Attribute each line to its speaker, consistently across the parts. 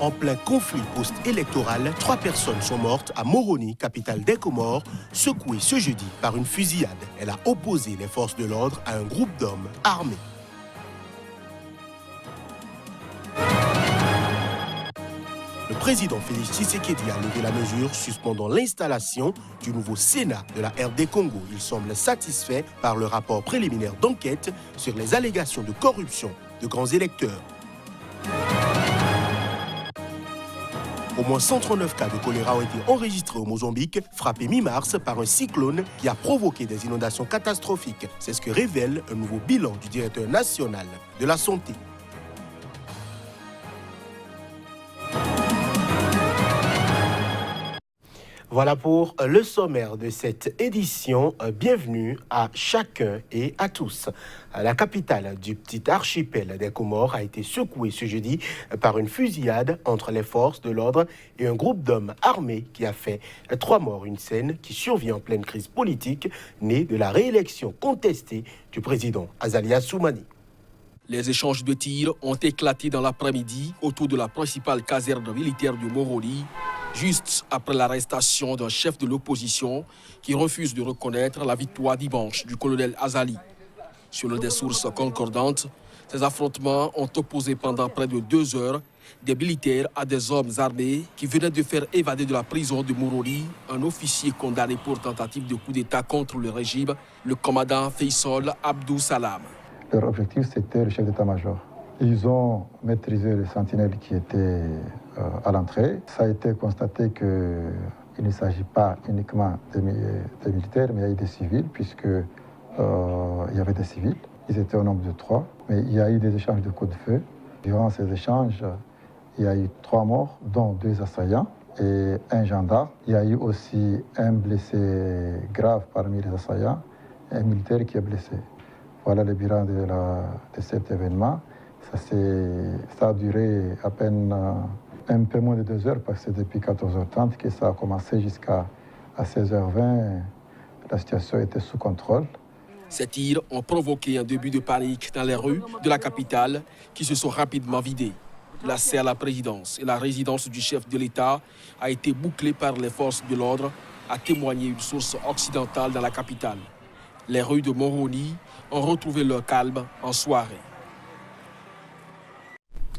Speaker 1: En plein conflit post-électoral, 3 personnes sont mortes à Moroni, capitale des Comores, secouées ce jeudi par une fusillade. Elle a opposé les forces de l'ordre à un groupe d'hommes armés. Le président Félix Tshisekedi a levé la mesure suspendant l'installation du nouveau Sénat de la RD Congo. Il semble satisfait par le rapport préliminaire d'enquête sur les allégations de corruption de grands électeurs. Au moins 139 cas de choléra ont été enregistrés au Mozambique, frappés mi-mars par un cyclone qui a provoqué des inondations catastrophiques. C'est ce que révèle un nouveau bilan du directeur national de la santé. Voilà pour le sommaire de cette édition. Bienvenue à chacun et à tous. La capitale du petit archipel des Comores a été secouée ce jeudi par une fusillade entre les forces de l'ordre et un groupe d'hommes armés qui a fait 3 morts. Une scène qui survient en pleine crise politique née de la réélection contestée du président Azali Assoumani.
Speaker 2: Les échanges de tirs ont éclaté dans l'après-midi autour de la principale caserne militaire de Moroni, juste après l'arrestation d'un chef de l'opposition qui refuse de reconnaître la victoire dimanche du colonel Azali. Selon des sources concordantes, ces affrontements ont opposé pendant près de 2 heures des militaires à des hommes armés qui venaient de faire évader de la prison de Moroni un officier condamné pour tentative de coup d'État contre le régime, le commandant Faisal Abdou Salam.
Speaker 3: Leur objectif, c'était le chef d'état-major. Ils ont maîtrisé les sentinelles qui étaient à l'entrée. Ça a été constaté qu'il ne s'agit pas uniquement des militaires, mais il y a eu des civils, puisqu'il y avait des civils. Ils étaient au nombre de 3, mais il y a eu des échanges de coups de feu. Durant ces échanges, il y a eu 3 morts, dont 2 assaillants et 1 gendarme. Il y a eu aussi un blessé grave parmi les assaillants et un militaire qui est blessé. Voilà le bilan de cet événement. Ça a duré à peine un peu moins de 2 heures, parce que c'est depuis 14h30 que ça a commencé jusqu'à 16h20. La situation était sous contrôle.
Speaker 2: Ces tirs ont provoqué un début de panique dans les rues de la capitale qui se sont rapidement vidées. La serre à la présidence et la résidence du chef de l'État a été bouclée par les forces de l'ordre, a témoigné une source occidentale dans la capitale. Les rues de Moroni ont retrouvé leur calme en soirée.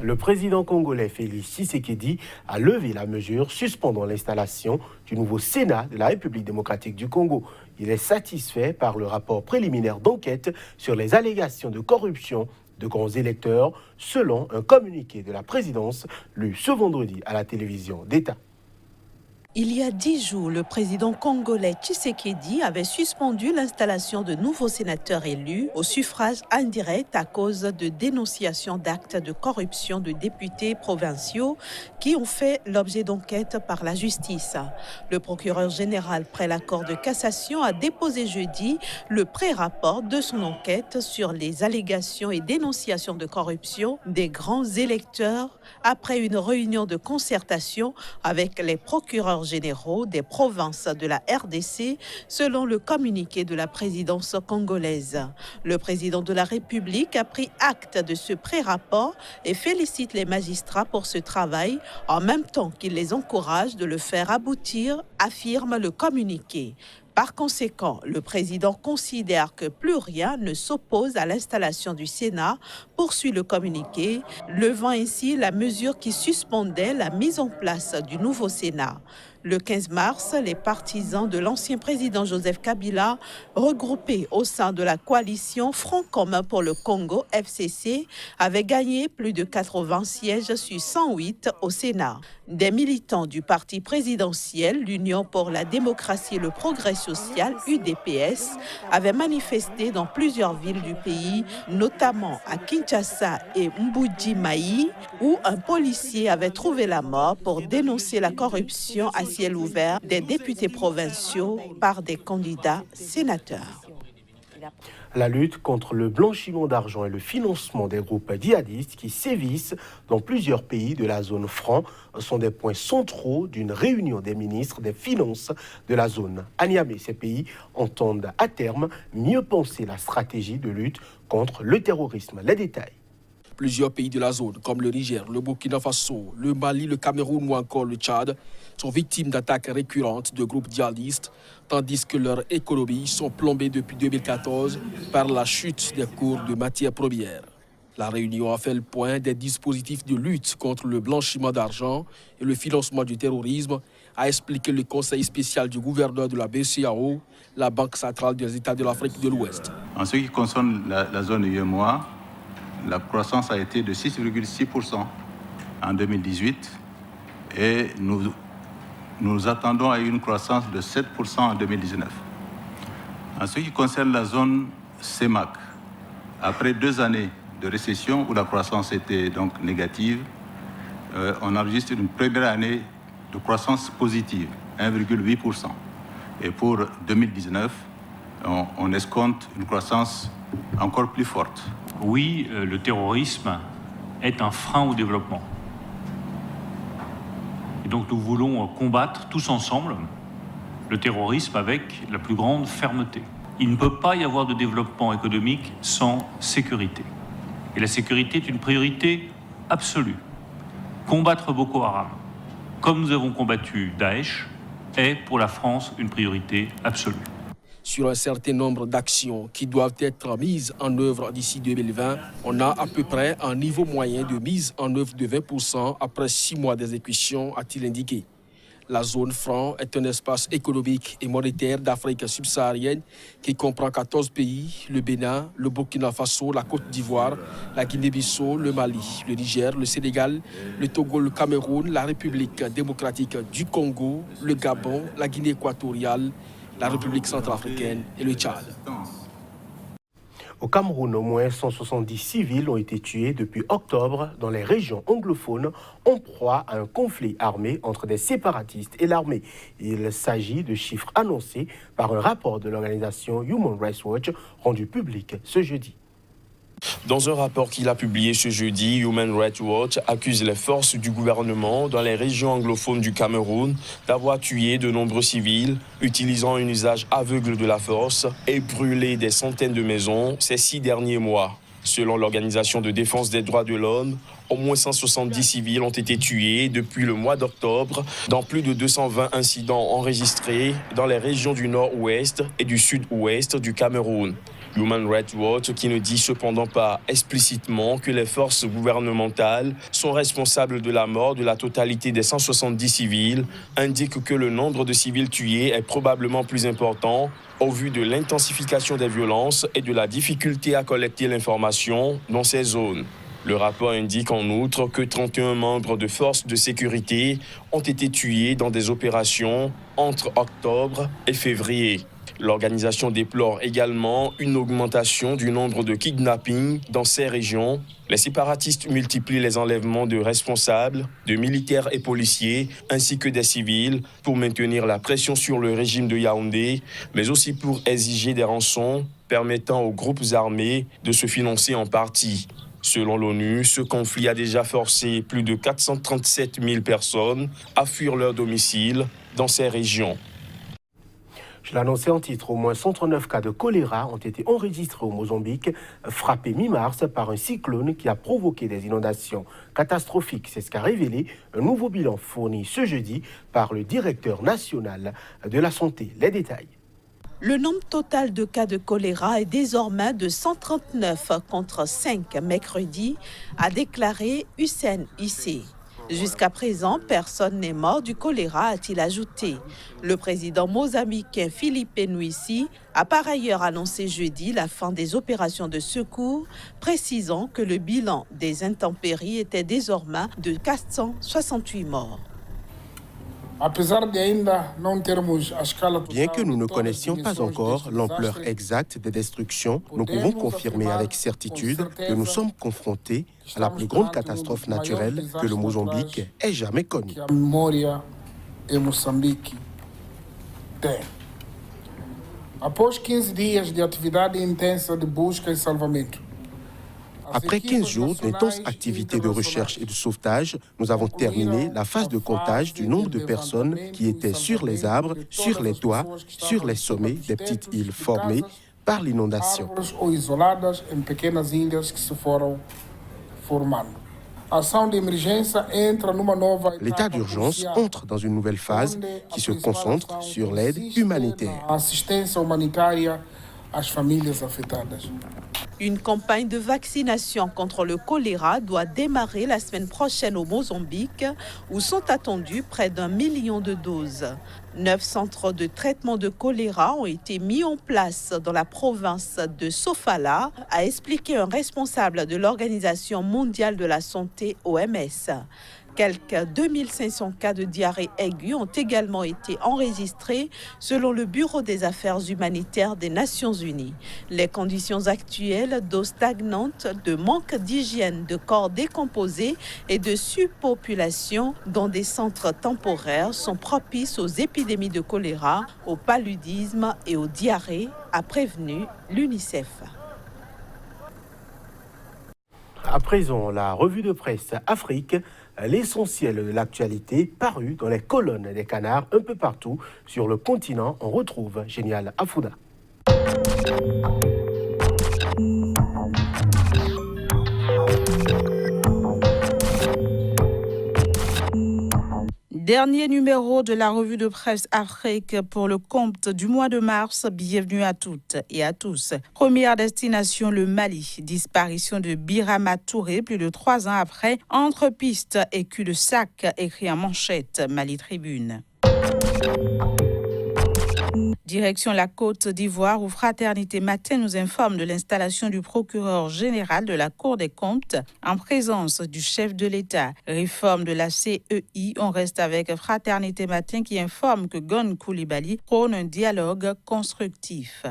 Speaker 1: Le président congolais Félix Tshisekedi a levé la mesure suspendant l'installation du nouveau Sénat de la République démocratique du Congo. Il est satisfait par le rapport préliminaire d'enquête sur les allégations de corruption de grands électeurs, selon un communiqué de la présidence lu ce vendredi à la télévision d'État.
Speaker 4: Il y a 10 jours, le président congolais Tshisekedi avait suspendu l'installation de nouveaux sénateurs élus au suffrage indirect à cause de dénonciations d'actes de corruption de députés provinciaux qui ont fait l'objet d'enquêtes par la justice. Le procureur général, près l'accord de cassation, a déposé jeudi le pré-rapport de son enquête sur les allégations et dénonciations de corruption des grands électeurs après une réunion de concertation avec les procureurs généraux des provinces de la RDC, selon le communiqué de la présidence congolaise. Le président de la République a pris acte de ce pré-rapport et félicite les magistrats pour ce travail, en même temps qu'il les encourage de le faire aboutir, affirme le communiqué. Par conséquent, le président considère que plus rien ne s'oppose à l'installation du Sénat, poursuit le communiqué, levant ainsi la mesure qui suspendait la mise en place du nouveau Sénat. Le 15 mars, les partisans de l'ancien président Joseph Kabila, regroupés au sein de la coalition Front commun pour le Congo, FCC, avaient gagné plus de 80 sièges sur 108 au Sénat. Des militants du parti présidentiel, l'Union pour la démocratie et le progrès social, UDPS, avaient manifesté dans plusieurs villes du pays, notamment à Kinshasa et Mbuji-Mayi, où un policier avait trouvé la mort pour dénoncer la corruption à ciel ouvert des députés provinciaux par des candidats sénateurs.
Speaker 1: La lutte contre le blanchiment d'argent et le financement des groupes djihadistes qui sévissent dans plusieurs pays de la zone franc sont des points centraux d'une réunion des ministres des Finances de la zone. À Niamey, ces pays entendent à terme mieux penser la stratégie de lutte contre le terrorisme. Les détails.
Speaker 2: Plusieurs pays de la zone, comme le Niger, le Burkina Faso, le Mali, le Cameroun ou encore le Tchad, sont victimes d'attaques récurrentes de groupes djihadistes, tandis que leurs économies sont plombées depuis 2014 par la chute des cours de matières premières. La réunion a fait le point des dispositifs de lutte contre le blanchiment d'argent et le financement du terrorisme, a expliqué le conseil spécial du gouverneur de la BCEAO, la Banque centrale des États de l'Afrique de l'Ouest.
Speaker 5: En ce qui concerne la zone UEMOA, la croissance a été de 6,6% en 2018 et nous attendons à une croissance de 7% en 2019. En ce qui concerne la zone CEMAC, après 2 années de récession où la croissance était donc négative, on enregistre une première année de croissance positive, 1,8%. Et pour 2019, on escompte une croissance encore plus forte.
Speaker 6: Oui, le terrorisme est un frein au développement. Et donc nous voulons combattre tous ensemble le terrorisme avec la plus grande fermeté. Il ne peut pas y avoir de développement économique sans sécurité. Et la sécurité est une priorité absolue. Combattre Boko Haram, comme nous avons combattu Daesh, est pour la France une priorité absolue.
Speaker 2: Sur un certain nombre d'actions qui doivent être mises en œuvre d'ici 2020, on a à peu près un niveau moyen de mise en œuvre de 20% après 6 mois d'exécution, a-t-il indiqué. La zone franc est un espace économique et monétaire d'Afrique subsaharienne qui comprend 14 pays, le Bénin, le Burkina Faso, la Côte d'Ivoire, la Guinée-Bissau, le Mali, le Niger, le Sénégal, le Togo, le Cameroun, la République démocratique du Congo, le Gabon, la Guinée équatoriale, la République centrafricaine et le Tchad.
Speaker 1: Au Cameroun, au moins 170 civils ont été tués depuis octobre dans les régions anglophones en proie à un conflit armé entre des séparatistes et l'armée. Il s'agit de chiffres annoncés par un rapport de l'organisation Human Rights Watch rendu public ce jeudi.
Speaker 7: Dans un rapport qu'il a publié ce jeudi, Human Rights Watch accuse les forces du gouvernement dans les régions anglophones du Cameroun d'avoir tué de nombreux civils, utilisant un usage aveugle de la force et brûlé des centaines de maisons ces 6 derniers mois. Selon l'Organisation de défense des droits de l'homme, au moins 170 civils ont été tués depuis le mois d'octobre dans plus de 220 incidents enregistrés dans les régions du nord-ouest et du sud-ouest du Cameroun. Human Rights Watch, qui ne dit cependant pas explicitement que les forces gouvernementales sont responsables de la mort de la totalité des 170 civils, indique que le nombre de civils tués est probablement plus important au vu de l'intensification des violences et de la difficulté à collecter l'information dans ces zones. Le rapport indique en outre que 31 membres de forces de sécurité ont été tués dans des opérations entre octobre et février. L'organisation déplore également une augmentation du nombre de kidnappings dans ces régions. Les séparatistes multiplient les enlèvements de responsables, de militaires et policiers, ainsi que des civils, pour maintenir la pression sur le régime de Yaoundé, mais aussi pour exiger des rançons permettant aux groupes armés de se financer en partie. Selon l'ONU, ce conflit a déjà forcé plus de 437 000 personnes à fuir leur domicile dans ces régions.
Speaker 1: Je l'annonçais en titre, au moins 139 cas de choléra ont été enregistrés au Mozambique, frappé mi-mars par un cyclone qui a provoqué des inondations catastrophiques. C'est ce qu'a révélé un nouveau bilan fourni ce jeudi par le directeur national de la santé. Les détails.
Speaker 4: Le nombre total de cas de choléra est désormais de 139 contre 5 mercredi, a déclaré Hussein Issé. Jusqu'à présent, personne n'est mort du choléra, a-t-il ajouté. Le président mozambicain Philippe Nyusi a par ailleurs annoncé jeudi la fin des opérations de secours, précisant que le bilan des intempéries était désormais de 468 morts.
Speaker 1: Bien que nous ne connaissions pas encore l'ampleur exacte des destructions, nous pouvons confirmer avec certitude que nous sommes confrontés à la plus grande catastrophe naturelle que le Mozambique ait jamais connue. Après 15 jours d'intenses activités de recherche et de sauvetage, nous avons terminé la phase de comptage du nombre de personnes qui étaient sur les arbres, sur les toits, sur les sommets des petites îles formées par l'inondation. L'état d'urgence entre dans une nouvelle phase qui se concentre sur l'aide humanitaire.
Speaker 4: Une campagne de vaccination contre le choléra doit démarrer la semaine prochaine au Mozambique, où sont attendues près d'1 million de doses. 9 centres de traitement de choléra ont été mis en place dans la province de Sofala, a expliqué un responsable de l'Organisation mondiale de la santé, OMS. Quelques 2500 cas de diarrhée aiguë ont également été enregistrés selon le Bureau des affaires humanitaires des Nations Unies. Les conditions actuelles d'eau stagnante, de manque d'hygiène, de corps décomposés et de surpopulation dans des centres temporaires sont propices aux épidémies de choléra, au paludisme et aux diarrhées, a prévenu l'UNICEF.
Speaker 1: À présent, la revue de presse Afrique, l'essentiel de l'actualité paru dans les colonnes des canards un peu partout sur le continent. On retrouve Génial Afouda.
Speaker 8: Dernier numéro de la revue de presse Afrique pour le compte du mois de mars. Bienvenue à toutes et à tous. Première destination, le Mali. Disparition de Birama Touré, plus de 3 ans après. Entre pistes et cul-de-sac, écrit en manchette, Mali Tribune. Direction la Côte d'Ivoire où Fraternité Matin nous informe de l'installation du procureur général de la Cour des comptes en présence du chef de l'État. Réforme de la CEI, on reste avec Fraternité Matin qui informe que Gon Coulibaly prône un dialogue constructif.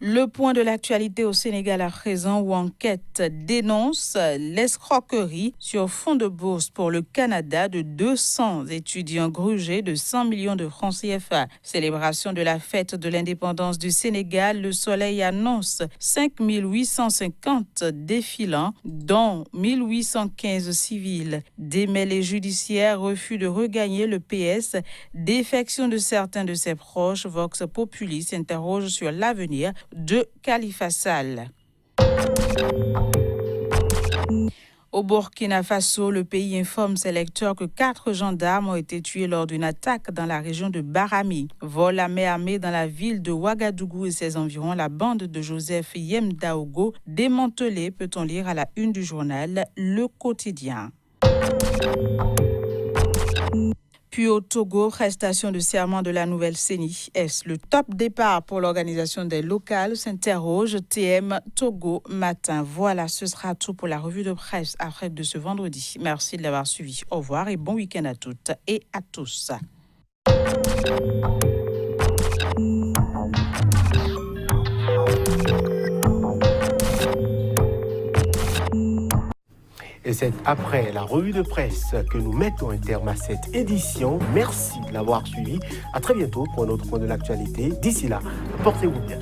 Speaker 8: Le point de l'actualité au Sénégal à présent où enquête dénonce l'escroquerie sur fonds de bourse pour le Canada de 200 étudiants grugés de 100 millions de francs CFA. Célébration de la fête de l'indépendance du Sénégal, le Soleil annonce 5 850 défilants, dont 1815 civils. Démêlés judiciaires, refus de regagner le PS, défection de certains de ses proches, Vox Populi s'interroge sur l'avenir de Khalifa Sall. Au Burkina Faso, le pays informe ses lecteurs que 4 gendarmes ont été tués lors d'une attaque dans la région de Barami. Vol à main armée dans la ville de Ouagadougou et ses environs, la bande de Joseph Yemdaogo démantelée, peut-on lire à la une du journal Le Quotidien. Puis au Togo, prestation de serment de la nouvelle CENI. Est-ce le top départ pour l'organisation des locales? S'interroge TM Togo Matin. Voilà, ce sera tout pour la revue de presse Afrique de ce vendredi. Merci de l'avoir suivi. Au revoir et bon week-end à toutes et à tous.
Speaker 1: Et c'est après la revue de presse que nous mettons un terme à cette édition. Merci de l'avoir suivi. À très bientôt pour un autre point de l'actualité. D'ici là, portez-vous bien.